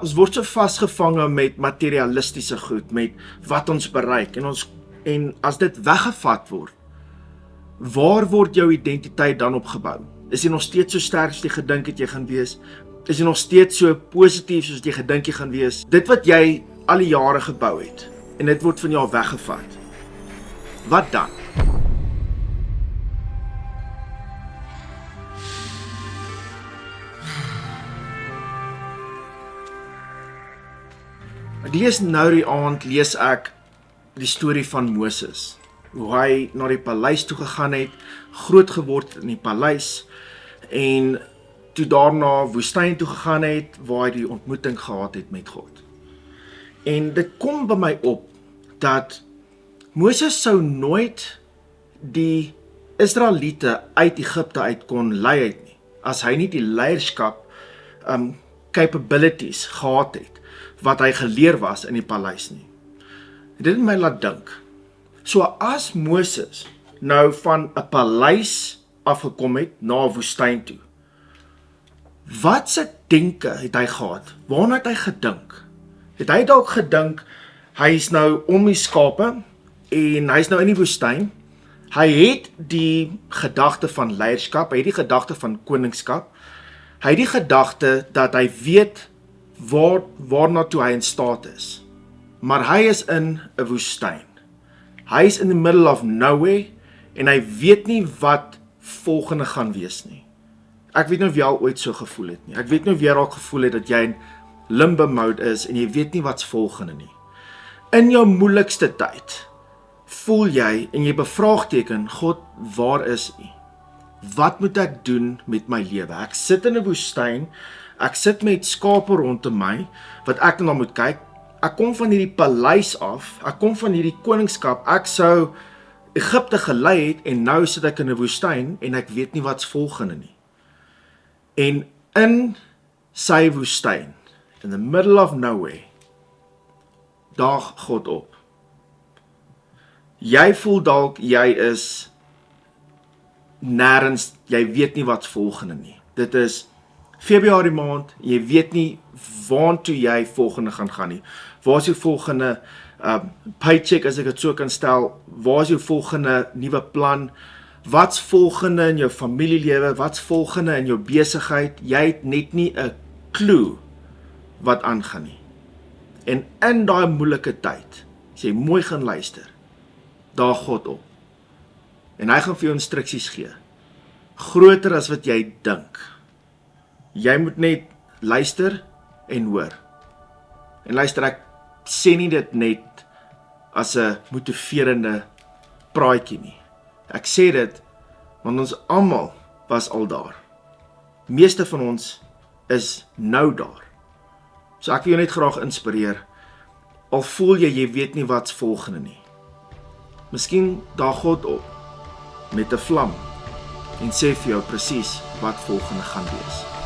Ons word so vasgevange met materialistiese goed, met wat ons bereik en as dit weggevat word, waar word jou identiteit dan opgebou? Is jy nog steeds so sterk as jy gedink het jy gaan wees? Is jy nog steeds so positief soos jy gedink jy gaan wees? Dit wat jy al die jare gebou het en dit word van jou weggevat. Wat dan? Ek lees nou die aand, lees ek die storie van Moses. Hoe hy na die paleis toe gegaan het, groot geword in die paleis, en toe daarna woestyn toe gegaan het, waar hy die ontmoeting gehad het met God. En dit kom by my op, dat Moses sou nooit die Israeliete uit Egipte uit kon lei het nie, as hy nie die leierskap capabilities gehad het, wat hy geleer was in die paleis nie. Dit het my laat dink. So as Moses nou van 'n paleis afgekom het na 'n woestyn toe, wat se denke het hy gehad? Waarna het hy gedink? Het hy dalk gedink, hy is nou om die skape, en hy is nou in die woestyn, hy het die gedagte van leierskap, hy het die gedagte van koningskap, hy het die gedagte dat hy weet waarna toe hy in staat is. Maar hy is in 'n woestyn. Hy is in the middle of nowhere, en hy weet nie wat volgende gaan wees nie. Ek weet nie of jy al ooit so gevoel het nie. Ek weet nie of jy al gevoel het dat jy in limbo mode is, en jy weet nie wat's volgende nie. In jou moeilikste tyd, voel jy en jy bevraagteken, God, waar is U? Wat moet ek doen met my lewe? Ek sit in 'n woestyn, ek sit met skape rondom my, wat ek na moet kyk. Ek kom van hierdie paleis af, ek kom van hierdie koningskap, ek sou Egipte gelei het, en nou sit ek in 'n woestyn, en ek weet nie wat's volgende nie. En in sy woestyn, in the middle of nowhere, daag God op. Jy voel dalk, jy is nêrens, jy weet nie wat's volgende nie. Dit is Februarie maand, jy weet nie waartoe jy volgende gaan nie. Waar is jou volgende paycheck, as ek dit so kan stel? Waar is jou volgende nuwe plan? Wat's volgende in jou familielewe? Wat's volgende in jou besigheid? Jy het net nie 'n klou wat aangaan nie. En in daai moeilike tyd, as jy mooi gaan luister, daag God op. En hy gaan vir jou instruksies gee. Groter as wat jy dink. Jy moet net luister en hoor. En luister, ek sê nie dit net as 'n motiverende praatjie nie. Ek sê dit, want ons almal was al daar. Meeste van ons is nou daar. So ek wil jou net graag inspireer, al voel jy weet nie wat's volgende nie. Miskien daag God op, met 'n vlam, en sê vir jou presies wat volgende gaan wees.